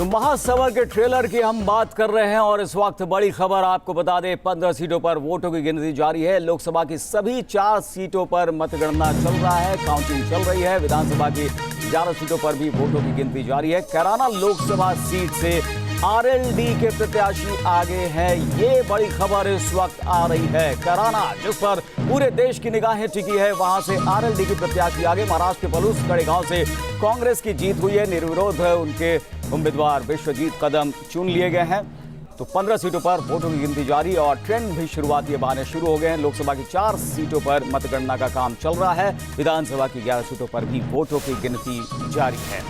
तो महासभा के ट्रेलर की हम बात कर रहे हैं और इस वक्त बड़ी खबर आपको बता दें, 15 सीटों पर वोटों की गिनती जारी है। लोकसभा की सभी 4 सीटों पर मतगणना चल रहा है, काउंटिंग चल रही है। विधानसभा की 11 सीटों पर भी वोटों की गिनती जारी है। कैराना लोकसभा सीट से आरएलडी के प्रत्याशी आगे हैं, ये बड़ी खबर इस वक्त आ रही है। कैराना, जिस पर पूरे देश की निगाहें टिकी है, वहां से आरएलडी के प्रत्याशी आगे। महाराष्ट्र के पलूस कड़ेगांव से कांग्रेस की जीत हुई है, निर्विरोध उनके उम्मीदवार विश्वजीत कदम चुन लिए गए हैं। तो 15 सीटों पर वोटों की गिनती जारी और ट्रेंड भी शुरुआती बहाने शुरू हो गए हैं। लोकसभा की 4 सीटों पर मतगणना का काम चल रहा है। विधानसभा की 11 सीटों पर भी वोटों की गिनती जारी है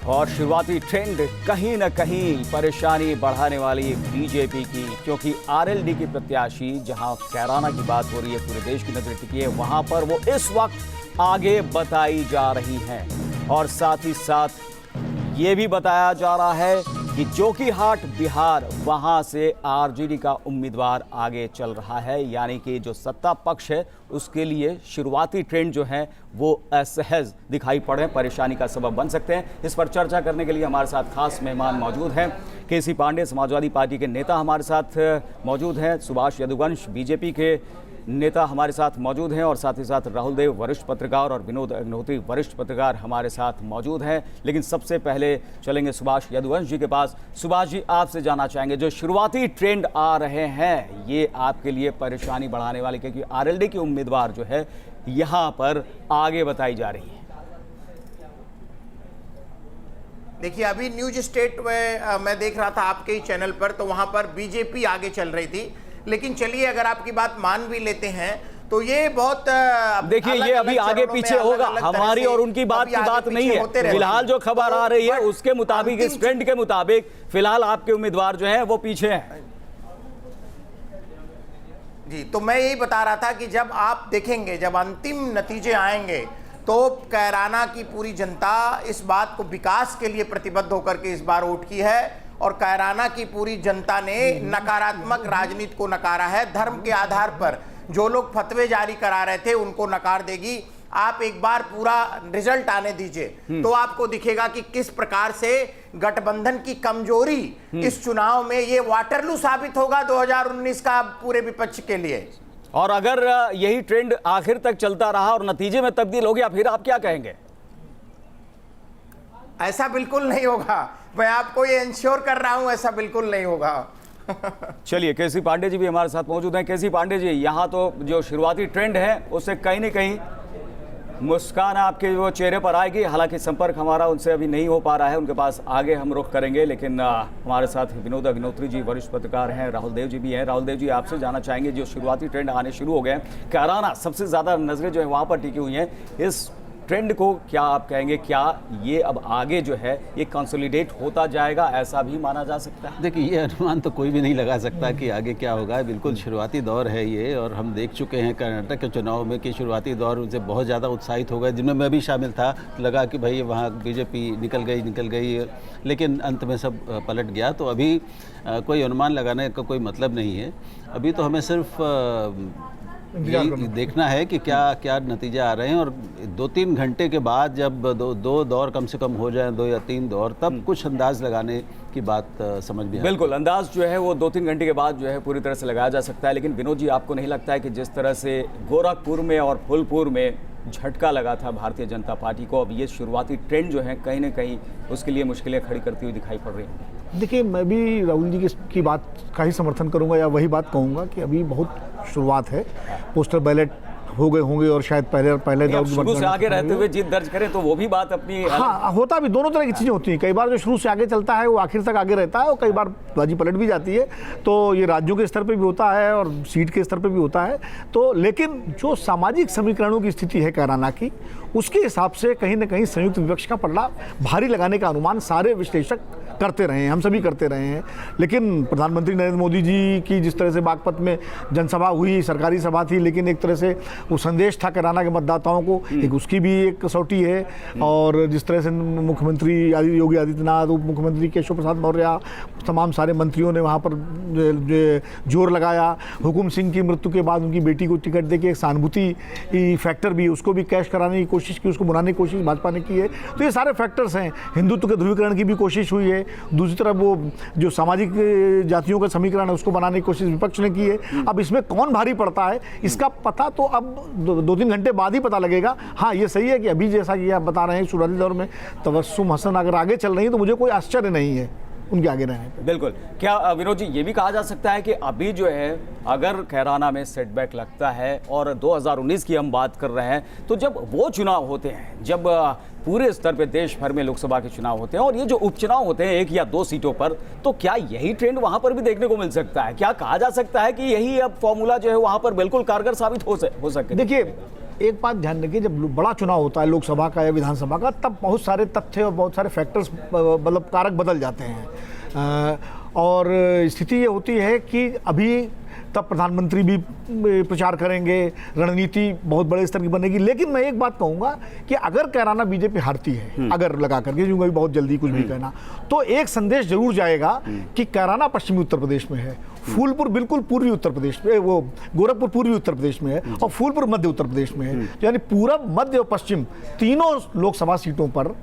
और शुरुआती ट्रेंड कहीं न कहीं परेशानी बढ़ाने वाली बीजेपी की, क्योंकि आरएलडी की प्रत्याशी, जहां कैराना की बात हो रही है, पूरे देश की नजर टिकी है, वहां पर वो इस वक्त आगे बताई जा रही हैं। और साथ ही साथ ये भी बताया जा रहा है कि जोकीहाट बिहार, वहां से आरजेडी का उम्मीदवार आगे चल रहा है, यानी कि जो सत्ता पक्ष है उसके लिए शुरुआती ट्रेंड जो है वो असहज दिखाई पड़ रहे हैं, परेशानी का सबब बन सकते हैं। इस पर चर्चा करने के लिए हमारे साथ खास मेहमान मौजूद हैं। केसी पांडे, समाजवादी पार्टी के नेता हमारे साथ मौजूद हैं। सुभाष यदुवंश, बीजेपी के नेता हमारे साथ मौजूद हैं और साथ ही साथ राहुल देव, वरिष्ठ पत्रकार, और विनोद अग्निहोत्री, वरिष्ठ पत्रकार हमारे साथ मौजूद हैं। लेकिन सबसे पहले चलेंगे सुभाष यदुवंश जी के पास। सुभाष जी, आपसे जानना चाहेंगे, जो शुरुआती ट्रेंड आ रहे हैं, ये आपके लिए परेशानी बढ़ाने वाले, क्योंकि आरएलडी की उम्मीदवार जो है यहाँ पर आगे बताई जा रही है। देखिए, अभी न्यूज स्टेट में मैं देख रहा था आपके ही चैनल पर, तो वहां पर बीजेपी आगे चल रही थी। लेकिन चलिए, अगर आपकी बात मान भी लेते हैं तो ये बहुत देखिए, ये अभी आगे पीछे होगा, हमारी और उनकी बात की बात नहीं है। फिलहाल जो खबर आ रही है उसके मुताबिक, इस ट्रेंड के मुताबिक फिलहाल आपके उम्मीदवार जो हैं वो पीछे हैं। जी, तो मैं यही बता रहा था कि जब आप देखेंगे, जब अंतिम नतीजे आएंगे, तो कैराना की पूरी जनता इस बात को विकास के लिए प्रतिबद्ध होकर के इस बार वोट की है। और कैराना की पूरी जनता ने नकारात्मक राजनीति को नकारा है। धर्म के आधार पर जो लोग फतवे जारी करा रहे थे उनको नकार देगी। आप एक बार पूरा रिजल्ट आने दीजिए तो आपको दिखेगा कि किस प्रकार से गठबंधन की कमजोरी इस चुनाव में ये वाटरलू साबित होगा 2019 का पूरे विपक्ष के लिए। और अगर यही ट्रेंड आखिर तक चलता रहा और नतीजे में तब्दील हो गया, फिर आप क्या कहेंगे? ऐसा बिल्कुल नहीं होगा, मैं आपको ये इंश्योर कर रहा हूं, ऐसा बिल्कुल नहीं होगा। चलिए, केसी पांडे जी भी हमारे साथ मौजूद हैं। केसी पांडे जी, यहाँ तो जो शुरुआती ट्रेंड है उससे कहीं न कहीं मुस्कान आपके वो चेहरे पर आएगी। हालांकि संपर्क हमारा उनसे अभी नहीं हो पा रहा है, उनके पास आगे हम रुख करेंगे। लेकिन हमारे साथ विनोद अग्निहोत्री जी, वरिष्ठ पत्रकार हैं, राहुल देव जी भी हैं। राहुल देव जी, आपसे जानना चाहेंगे, जो शुरुआती ट्रेंड आने शुरू हो गए हैं, कैराना सबसे ज़्यादा नज़रें जो है वहाँ पर टिकी हुई हैं, इस ट्रेंड को क्या आप कहेंगे? क्या ये अब आगे जो है ये कंसोलिडेट होता जाएगा, ऐसा भी माना जा सकता है? देखिए, ये अनुमान तो कोई भी नहीं लगा सकता कि आगे क्या होगा। बिल्कुल शुरुआती दौर है ये, और हम देख चुके हैं कर्नाटक के चुनाव में कि शुरुआती दौर उनसे बहुत ज़्यादा उत्साहित हो गए, जिनमें मैं भी शामिल था। लगा कि भाई वहाँ बीजेपी निकल गई, लेकिन अंत में सब पलट गया। तो अभी कोई अनुमान लगाने का कोई मतलब नहीं है। अभी तो हमें सिर्फ यही देखना है कि क्या नतीजे आ रहे हैं, और 2-3 घंटे के बाद जब दो दौर कम से कम हो जाए, 2 या 3 दौर, तब कुछ अंदाज लगाने की बात समझ में। बिल्कुल, अंदाज जो है वो 2-3 घंटे के बाद जो है पूरी तरह से लगाया जा सकता है। लेकिन विनोद जी, आपको नहीं लगता है कि जिस तरह से गोरखपुर में और फूलपुर में झटका लगा था भारतीय जनता पार्टी को, अब ये शुरुआती ट्रेंड जो है कहीं ना कहीं उसके लिए मुश्किलें खड़ी करती हुई दिखाई पड़ रही हैं? देखिए, मैं भी राहुल जी की बात का ही समर्थन करूंगा, या वही बात कहूंगा कि अभी बहुत शुरुआत है। पोस्टल बैलेट हो गए होंगे और शायद पहले दौर शुरू से आगे रहते हुए जीत दर्ज करें तो वो भी बात अपनी। हाँ, होता भी दोनों तरह की चीज़ें होती हैं। कई बार जो शुरू से आगे चलता है वो आखिर तक आगे रहता है, और कई बार बाजी पलट भी जाती है। तो ये राज्यों के स्तर पे भी होता है और सीट के स्तर पे भी होता है। तो लेकिन जो सामाजिक समीकरणों की स्थिति है कैराना की, उसके हिसाब से कहीं ना कहीं संयुक्त विपक्ष का पलड़ा भारी लगाने का अनुमान सारे विश्लेषक करते रहे हैं, हम सभी करते रहे हैं। लेकिन प्रधानमंत्री नरेंद्र मोदी जी की जिस तरह से बागपत में जनसभा हुई, सरकारी सभा थी, लेकिन एक तरह से वो संदेश था कैराना के मतदाताओं को, एक उसकी भी एक कसौटी है। और जिस तरह से मुख्यमंत्री योगी आदित्यनाथ, उप मुख्यमंत्री केशव प्रसाद मौर्य, तमाम सारे मंत्रियों ने वहाँ पर जोर लगाया। हुकुम सिंह की मृत्यु के बाद उनकी बेटी को टिकट देके एक सहानुभूति फैक्टर भी, उसको भी कैश कराने की कोशिश की, उसको बुलाने की कोशिश भाजपा ने की है। तो ये सारे फैक्टर्स हैं। हिंदुत्व के ध्रुवीकरण की भी कोशिश हुई है, दूसरी तरफ वो जो सामाजिक जातियों का समीकरण है उसको बनाने की कोशिश विपक्ष ने की है। अब इसमें कौन भारी पड़ता है इसका पता तो अब 2-3 घंटे बाद ही पता लगेगा। हाँ, ये सही है कि अभी जैसा कि आप बता रहे हैं शुरुआती दौर में तबस्सुम हसन अगर आगे चल रही है तो मुझे कोई आश्चर्य नहीं है उनके आगे रहने पे। बिल्कुल। क्या विनोद जी ये भी कहा जा सकता है कि अभी जो है अगर कैराना में सेटबैक लगता है और 2019 की हम बात कर रहे हैं, तो जब वो चुनाव होते हैं, जब पूरे स्तर पे देश भर में लोकसभा के चुनाव होते हैं और ये जो उपचुनाव होते हैं 1 या 2 सीटों पर, तो क्या यही ट्रेंड वहां पर भी देखने को मिल सकता है? क्या कहा जा सकता है कि यही अब फॉर्मूला जो है वहां पर बिल्कुल कारगर साबित हो सके? देखिए, एक बात ध्यान रखिए, जब बड़ा चुनाव होता है लोकसभा का या विधानसभा का, तब बहुत सारे तथ्य और बहुत सारे फैक्टर्स मतलब कारक बदल जाते हैं और स्थिति ये होती है कि अभी तब प्रधानमंत्री भी प्रचार करेंगे, रणनीति बहुत बड़े स्तर की बनेगी। लेकिन मैं एक बात कहूंगा कि अगर कैराना बीजेपी हारती है, अगर लगा करके, क्योंकि बहुत जल्दी कुछ भी कहना, तो एक संदेश जरूर जाएगा कि कैराना पश्चिमी उत्तर प्रदेश में है, फूलपुर बिल्कुल पूर्वी उत्तर प्रदेश में, वो गोरखपुर पूर्वी उत्तर प्रदेश में है और फूलपुर मध्य उत्तर प्रदेश में है। यानी पूरब, मध्य और पश्चिम तीनों लोकसभा सीटों पर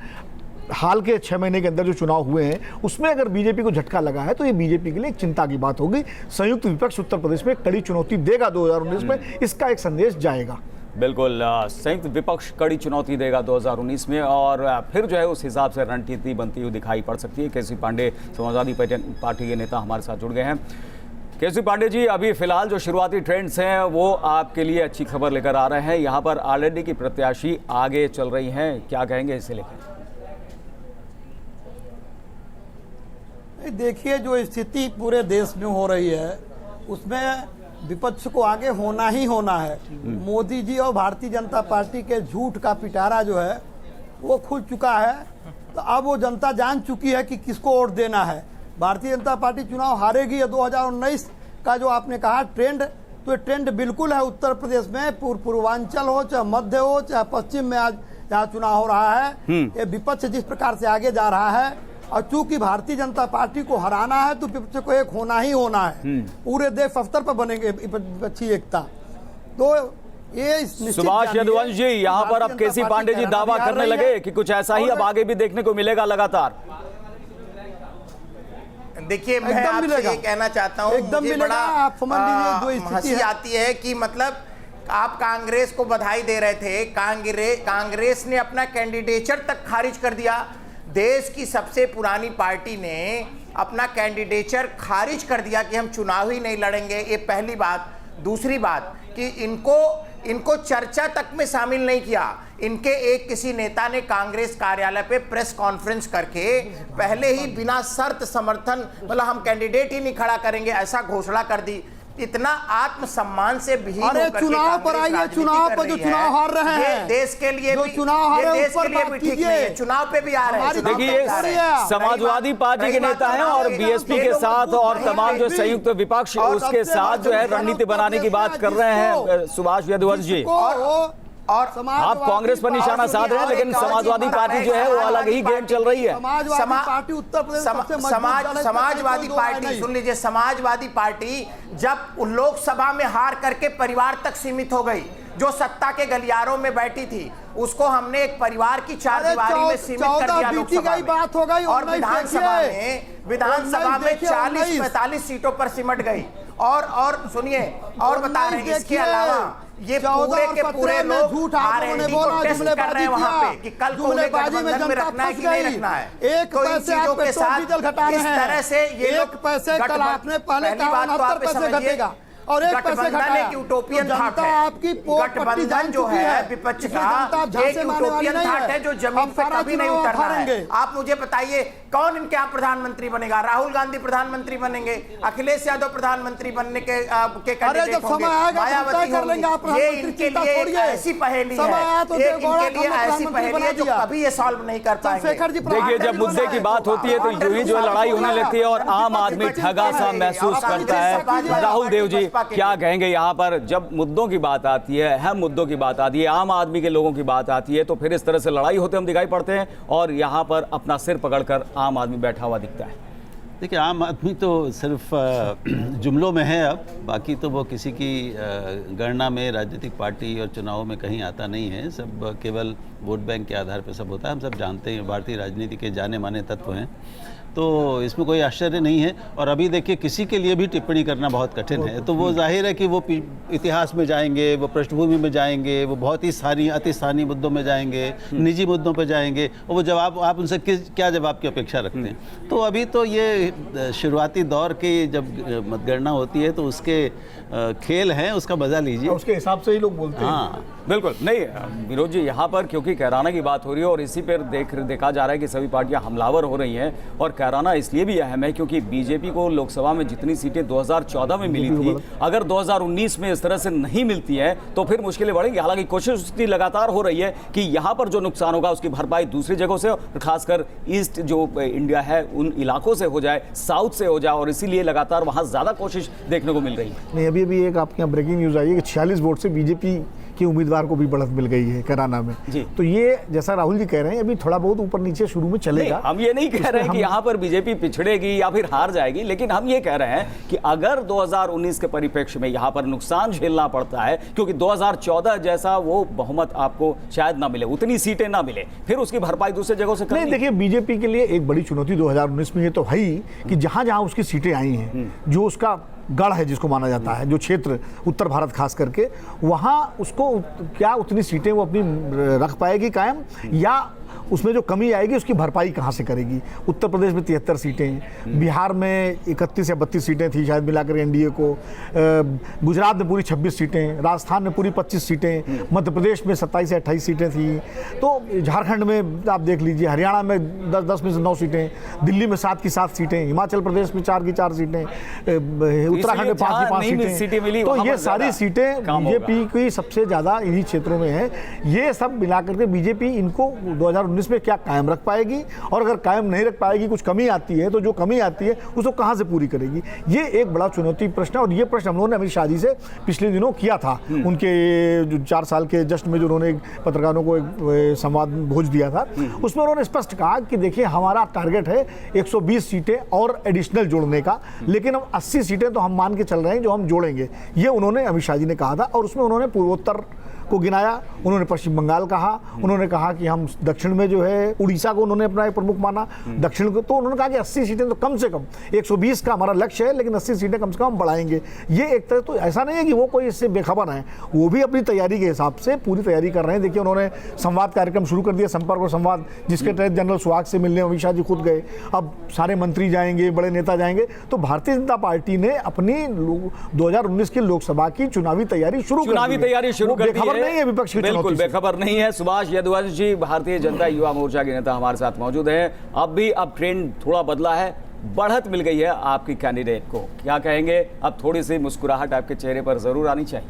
हाल के 6 महीने के अंदर जो चुनाव हुए हैं उसमें अगर बीजेपी को झटका लगा है तो ये बीजेपी के लिए एक चिंता की बात होगी। संयुक्त विपक्ष उत्तर प्रदेश में कड़ी चुनौती देगा 2019 में, इसका एक संदेश जाएगा। बिल्कुल, संयुक्त विपक्ष कड़ी चुनौती देगा 2019 में और फिर जो है उस हिसाब से रणनीति बनती हुई दिखाई पड़ सकती है। केसी पांडे समाजवादी पार्टी के नेता हमारे साथ जुड़ गए हैं। केसी पांडे जी, अभी फिलहाल जो शुरुआती ट्रेंड्स हैं वो आपके लिए अच्छी खबर लेकर आ रहे हैं। यहाँ पर आरएलडी की प्रत्याशी आगे चल रही हैं, क्या कहेंगे इसे लेकर? देखिए, जो स्थिति पूरे देश में हो रही है उसमें विपक्ष को आगे होना ही होना है। मोदी जी और भारतीय जनता पार्टी के झूठ का पिटारा जो है वो खुल चुका है, तो अब वो जनता जान चुकी है कि किसको वोट देना है। भारतीय जनता पार्टी चुनाव हारेगी। या 2019 का जो आपने कहा ट्रेंड, तो ये ट्रेंड बिल्कुल है उत्तर प्रदेश में, पूर्वांचल हो चाहे मध्य हो चाहे पश्चिम में, आज जहाँ चुनाव हो रहा है ये विपक्ष जिस प्रकार से आगे जा रहा है, और चूंकि भारतीय जनता पार्टी को हराना है तो विपक्ष को एक होना ही होना है। पूरे देश अवसर पर बनेंगे विपक्षी एकता। तो ये सुभाष यदुवंश जी, यहाँ पर अब केसी पांडे जी दावा करने लगे कि कुछ ऐसा ही अब आगे भी देखने को मिलेगा लगातार। देखिए, मैं आपसे ये कहना चाहता हूँ, मुझे बड़ा हंसी आती है कि मतलब आप कांग्रेस को बधाई दे रहे थे, कांग्रेस ने अपना कैंडिडेचर तक खारिज कर दिया। देश की सबसे पुरानी पार्टी ने अपना कैंडिडेचर खारिज कर दिया कि हम चुनाव ही नहीं लड़ेंगे। ये पहली बात। दूसरी बात कि इनको चर्चा तक में शामिल नहीं किया। इनके एक किसी नेता ने कांग्रेस कार्यालय पे प्रेस कॉन्फ्रेंस करके पहले ही बिना शर्त समर्थन, मतलब हम कैंडिडेट ही नहीं खड़ा करेंगे, ऐसा घोषणा कर दी। इतना आत्मसम्मान से भी चुनाव पर आइए, चुनाव पर जो चुनाव हार रहे हैं, देश के लिए भी, चुनाव देश के लिए भी ठीक नहीं है। चुनाव पे भी आ रहे हैं। देखिए, समाजवादी पार्टी के नेता हैं और बीएसपी के साथ और तमाम जो संयुक्त विपक्ष उसके साथ जो है रणनीति बनाने की बात कर रहे हैं सुभाष यदुवंश जी। और आप कांग्रेस पर निशाना साध रहे हैं, लेकिन समाजवादी पार्टी जो है वो अलग ही गेम चल रही है। पार्टी उत्तर प्रदेश समाजवादी पार्टी, सुन लीजिए, समाजवादी पार्टी जब लोकसभा में हार करके परिवार तक सीमित हो गई, जो सत्ता के गलियारों में बैठी थी, उसको हमने एक परिवार की चार दीवारी में सीमित कर दिया लोकसभा में। और विधानसभा में 40-45 सीटों पर सिमट गई। और सुनिए, और बता रहे हैं, इसके अलावा ये पूरे के पूरे लोग आरएलडी को टेस्ट कर रहे हैं वहां पे कि कल को उन्हें गठबंधन में रखना है कि नहीं रखना है। एक पैसे आप पेट्रोल डीजल घटा रहे हैं, इस तरह से ये लोग पैसे कल आपने पहले 69 पैसे घटेगा और एक पैसे घटा एक यूटोपियन थाट है। आपकी गठबंधन जो है विपक्ष का एक यूटोपियन थाट है जो जमीन पे कभी नहीं उतरना है। आप मुझे बताइए, कौन इनके यहाँ प्रधानमंत्री बनेगा? राहुल गांधी प्रधानमंत्री बनेंगे, अखिलेश यादव प्रधानमंत्री बनने के कैंडिडेट होंगे, मायावती होंगी। ये इनके लिए ऐसी पहेली है, इनके लिए ऐसी पहेली है जो कभी ये सॉल्व नहीं कर पाएंगे। देखिए, जब मुद्दे की बात होती है तो यूं ही जो लड़ाई होने लगती है और आम आदमी ठगा सा महसूस करता है। राहुल देव जी, क्या कहेंगे यहाँ पर जब मुद्दों की बात आती है, अहम मुद्दों की बात आती है, आम आदमी के लोगों की बात आती है, तो फिर इस तरह से लड़ाई होते हम दिखाई पड़ते हैं और यहाँ पर अपना सिर पकड़कर आम आदमी बैठा हुआ दिखता है। देखिए, आम आदमी तो सिर्फ जुमलों में है, अब बाकी तो वो किसी की गणना में राजनीतिक पार्टी और चुनावों में कहीं आता नहीं है। सब केवल वोट बैंक के आधार पर सब होता है। हम सब जानते हैं, भारतीय राजनीति के जाने माने तत्व हैं। तो इसमें कोई आश्चर्य नहीं है। और अभी देखिए किसी के लिए भी टिप्पणी करना बहुत कठिन है, तो वो जाहिर है कि वो इतिहास में जाएंगे, वो पृष्ठभूमि में जाएंगे, वो बहुत ही अति स्थानीय मुद्दों में जाएंगे, निजी मुद्दों पर जाएंगे, और वो जवाब आप उनसे क्या जवाब की अपेक्षा रखते हैं। तो अभी तो ये शुरुआती दौर की जब मतगणना होती है तो उसके खेल हैं, उसका मजा लीजिए, उसके हिसाब से ही लोग बोलते हैं। हाँ बिल्कुल नहीं विनोद जी, यहाँ पर क्योंकि कैराना की बात हो रही है और इसी पर देखा जा रहा है कि सभी पार्टियां हमलावर हो रही हैं, और कैराना इसलिए भी अहम है क्योंकि बीजेपी को लोकसभा में जितनी सीटें 2014 में मिली थी, अगर 2019 में इस तरह से नहीं मिलती है तो फिर मुश्किलें बढ़ेंगी। हालांकि कोशिश इतनी लगातार हो रही है कि यहाँ पर जो नुकसान होगा उसकी भरपाई दूसरी जगहों से, और खासकर ईस्ट जो इंडिया है उन इलाकों से हो जाए, साउथ से हो जाए, और इसीलिए लगातार वहाँ ज़्यादा कोशिश देखने को मिल रही है। नहीं, अभी एक आपके यहाँ ब्रेकिंग न्यूज़ आई है कि 46 वोट से बीजेपी के उम्मीदवार को भी बढ़त मिल गई है कैराना में जी। तो ये जैसा राहुल जी कह रहे हैं अभी थोड़ा बहुत ऊपर नीचे शुरू में चलेगा। हम ये नहीं कह रहे हैं कि यहाँ पर बीजेपी पिछड़ेगी या फिर हार जाएगी, लेकिन हम ये कह रहे हैं कि अगर 2019 के परिप्रेक्ष्य में यहाँ पर नुकसान झेलना पड़ता है, क्योंकि 2014 जैसा वो बहुमत आपको शायद ना मिले, उतनी सीटें ना मिले, फिर उसकी भरपाई दूसरी जगहों से नहीं। देखिए बीजेपी के लिए एक बड़ी चुनौती 2019 में ये तो है ही कि जहां जहां उसकी सीटें आई हैं, जो उसका गढ़ है जिसको माना जाता है, जो क्षेत्र उत्तर भारत खास करके, वहां उसको क्या उतनी सीटें वो अपनी रख पाएगी कायम, या उसमें जो कमी आएगी उसकी भरपाई कहाँ से करेगी। उत्तर प्रदेश में 73 सीटें, बिहार में 31 या 32 सीटें थी शायद मिलाकर एनडीए को, गुजरात में पूरी 26 सीटें, राजस्थान में पूरी 25 सीटें, मध्य प्रदेश में 27 से 28 सीटें थी, तो झारखंड में आप देख लीजिए, हरियाणा में 10 में से 9 सीटें, दिल्ली में 7 की 7 सीटें, हिमाचल प्रदेश में 4 की 4 सीटें, उत्तराखंड में 5 की 5 सीटें। तो ये सारी सीटें बीजेपी की सबसे ज़्यादा इन्हीं क्षेत्रों में है। ये सब मिलाकर के बीजेपी इनको 2019 में क्या कायम रख पाएगी, और अगर कायम नहीं रख पाएगी, कुछ कमी आती है, तो जो कमी आती है उसको कहां से पूरी करेगी, ये एक बड़ा चुनौती प्रश्न है। और ये प्रश्न हम लोगों ने अमित शाह जी से पिछले दिनों किया था, उनके जो 4 साल के जश्न में जो उन्होंने पत्रकारों को एक संवाद भोज दिया था, उसमें उन्होंने स्पष्ट कहा कि देखिए हमारा टारगेट है 120 सीटें और एडिशनल जोड़ने का, लेकिन हम 80 सीटें तो हम मान के चल रहे हैं जो हम जोड़ेंगे, ये उन्होंने अमित शाह जी ने कहा था। और उसमें उन्होंने पूर्वोत्तर को गिनाया, उन्होंने पश्चिम बंगाल कहा, उन्होंने कहा कि हम दक्षिण में जो है उड़ीसा को उन्होंने अपना एक प्रमुख माना, दक्षिण को, तो उन्होंने कहा कि 80 सीटें तो कम से कम, 120 का हमारा लक्ष्य है लेकिन 80 सीटें कम से कम हम बढ़ाएंगे। ये एक तरह तो ऐसा नहीं है कि वो कोई इससे बेखबर हैं, वो भी अपनी तैयारी के हिसाब से पूरी तैयारी कर रहे हैं। देखिए उन्होंने संवाद कार्यक्रम शुरू कर दिया, संपर्क और संवाद, जिसके तहत जनरल सुहाग से मिलने अमित शाह जी खुद गए, अब सारे मंत्री जाएंगे, बड़े नेता जाएंगे। तो भारतीय जनता पार्टी ने अपनी 2019 की लोकसभा की चुनावी तैयारी शुरू कर दी है, बेखबर नहीं है विपक्ष की। बिल्कुल बेखबर नहीं है। सुभाष यदुवंशी जी भारतीय जनता युवा मोर्चा के नेता हमारे साथ मौजूद हैं। अब ट्रेंड थोड़ा बदला है, बढ़त मिल गई है आपकी कैंडिडेट को, क्या कहेंगे? अब थोड़ी सी मुस्कुराहट आपके चेहरे पर जरूर आनी चाहिए।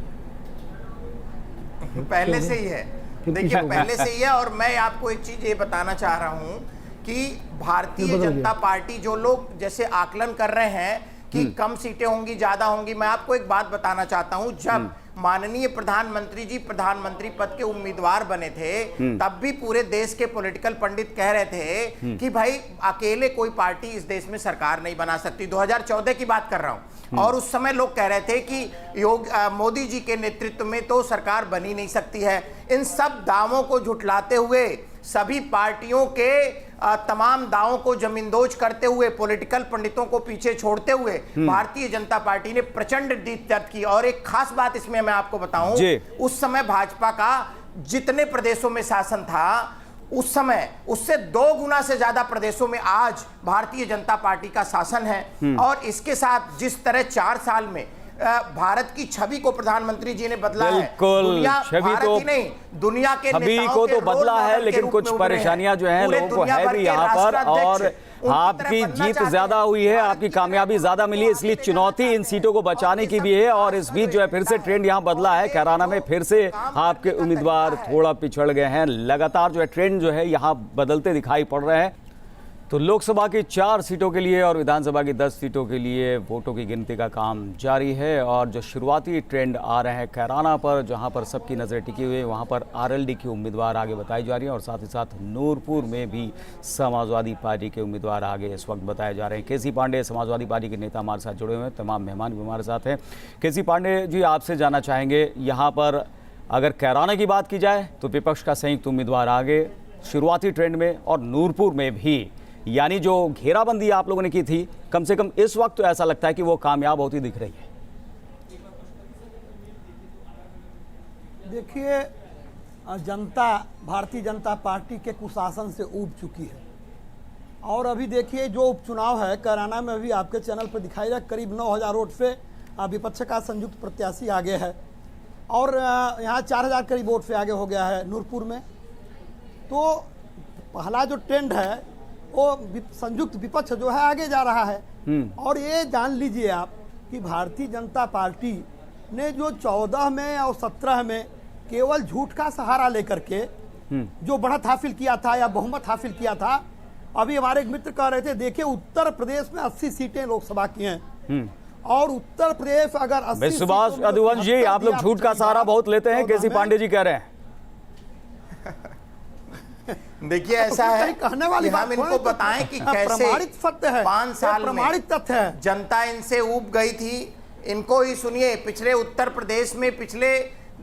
पहले से ही है, देखिए पहले से ही है। और मैं आपको एक चीज ये बताना चाह रहा हूं कि भारतीय जनता पार्टी जो लोग जैसे आकलन कर रहे हैं कि कम सीटें होंगी, ज्यादा होंगी, मैं आपको एक बात बताना चाहता हूं, जब माननीय प्रधानमंत्री जी प्रधानमंत्री पद के उम्मीदवार बने थे, तब भी पूरे देश के पॉलिटिकल पंडित कह रहे थे कि भाई अकेले कोई पार्टी इस देश में सरकार नहीं बना सकती। 2014 की बात कर रहा हूं, और उस समय लोग कह रहे थे कि मोदी जी के नेतृत्व में तो सरकार बनी नहीं सकती है। इन सब दावों को झुठलाते हुए, सभी पार्टियों के तमाम दावों को जमींदोज करते हुए, पॉलिटिकल पंडितों को पीछे छोड़ते हुए भारतीय जनता पार्टी ने प्रचंड जीत दर्ज की। और एक खास बात इसमें मैं आपको बताऊं, उस समय भाजपा का जितने प्रदेशों में शासन था, उस समय उससे 2 गुना से ज्यादा प्रदेशों में आज भारतीय जनता पार्टी का शासन है। और इसके साथ जिस तरह 4 साल में भारत की छवि को प्रधानमंत्री जी ने बदला है, दुनिया भारत ही नहीं दुनिया के छवि को तो बदला है, लेकिन कुछ परेशानियां जो हैं लोगों को है भी यहाँ पर। और आपकी जीत ज्यादा हुई है, आपकी कामयाबी ज्यादा मिली है, इसलिए चुनौती इन सीटों को बचाने की भी है। और इस बीच जो है फिर से ट्रेंड यहाँ बदला है, कैराना में फिर से आपके उम्मीदवार थोड़ा पिछड़ गए हैं। लगातार जो है ट्रेंड जो है यहाँ बदलते दिखाई पड़ रहे हैं। तो लोकसभा की 4 सीटों के लिए और विधानसभा की 10 सीटों के लिए वोटों की गिनती का काम जारी है। और जो शुरुआती ट्रेंड आ रहे हैं कैराना पर, जहां पर सबकी नज़रें टिकी हुई है, वहां पर आरएलडी की उम्मीदवार आगे बताई जा रही है। और साथ ही साथ नूरपुर में भी समाजवादी पार्टी के उम्मीदवार आगे इस वक्त बताए जा रहे हैं। केसी पांडे समाजवादी पार्टी के नेता हमारे साथ जुड़े हुए हैं, तमाम मेहमान भी हमारे साथ हैं। केसी पांडे जी, आपसे जानना चाहेंगे, यहाँ पर अगर कैराना की बात की जाए तो विपक्ष का संयुक्त उम्मीदवार आगे शुरुआती ट्रेंड में, और नूरपुर में भी यानी जो घेराबंदी आप लोगों ने की थी, कम से कम इस वक्त तो ऐसा लगता है कि वो कामयाब होती दिख रही है। देखिए, जनता भारतीय जनता पार्टी के कुशासन से ऊब चुकी है। और अभी देखिए जो उपचुनाव है कैराना में, अभी आपके चैनल पर दिखाई रहा, करीब 9000 वोट से विपक्ष का संयुक्त प्रत्याशी आगे है और यहाँ 4000 करीब वोट से आगे हो गया है नूरपुर में। तो पहला जो ट्रेंड है वो संयुक्त विपक्ष जो है आगे जा रहा है। और ये जान लीजिए आप कि भारतीय जनता पार्टी ने जो 14 में और 17 में केवल झूठ का सहारा लेकर के जो बढ़त हासिल किया था या बहुमत हासिल किया था, अभी हमारे एक मित्र कह रहे थे, देखिए उत्तर प्रदेश में 80 सीटें लोकसभा की हैं और उत्तर प्रदेश अगर 80 सुभाष रघुवंश जी, आप लोग झूठ का सहारा बहुत लेते हैं, केसी पांडे जी कह रहे हैं। देखिए ऐसा है कहने वाली कि हम इनको बताएं कि कैसे प्रमाणित सत्य है, 5 साल में प्रमाणित तथ्य है, जनता इनसे ऊब गई थी। इनको ही सुनिए, पिछले उत्तर प्रदेश में पिछले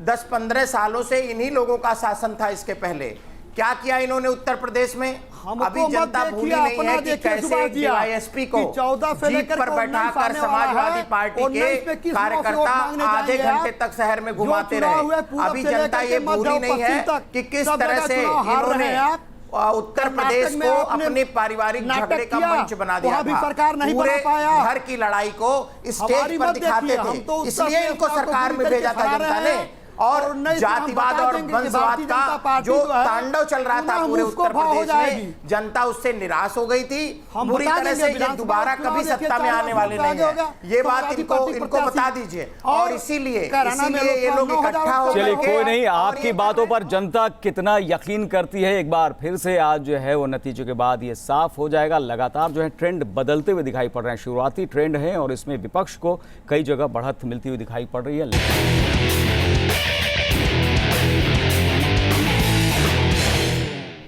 10-15 सालों से इन्हीं लोगों का शासन था। इसके पहले क्या किया इन्होंने उत्तर प्रदेश में? अभी जनता भूली नहीं है कि कैसे डीवाईएसपी को जीप पर बैठाकर समाजवादी पार्टी के कार्यकर्ता आधे घंटे तक शहर में घुमाते रहे। अभी जनता ये भूली नहीं है कि किस तरह से इन्होंने उत्तर प्रदेश को अपने पारिवारिक झगड़े का मंच बना दिया था। पूरे घर की लड़ाई को स्टेज पर दिखाते थे, इसलिए इनको सरकार में भेजा था जनता ने। और जातिवाद और वंशवाद का जो तांडव चल रहा था पूरे उत्तर प्रदेश में, जनता उससे निराश हो गई थी बुरी तरह से। ये दोबारा कभी सत्ता में आने वाले नहीं है, ये बात इनको बता दीजिए। और इसीलिए ये लोग इकट्ठा हो गए। चलिए कोई नहीं, आपकी बातों पर जनता कितना यकीन करती है, एक बार फिर से आज जो है वो नतीजों के बाद ये साफ हो जाएगा। लगातार जो है ट्रेंड बदलते हुए दिखाई पड़ रहे हैं, शुरुआती ट्रेंड है और इसमें विपक्ष को कई जगह बढ़त मिलती हुई दिखाई पड़ रही है।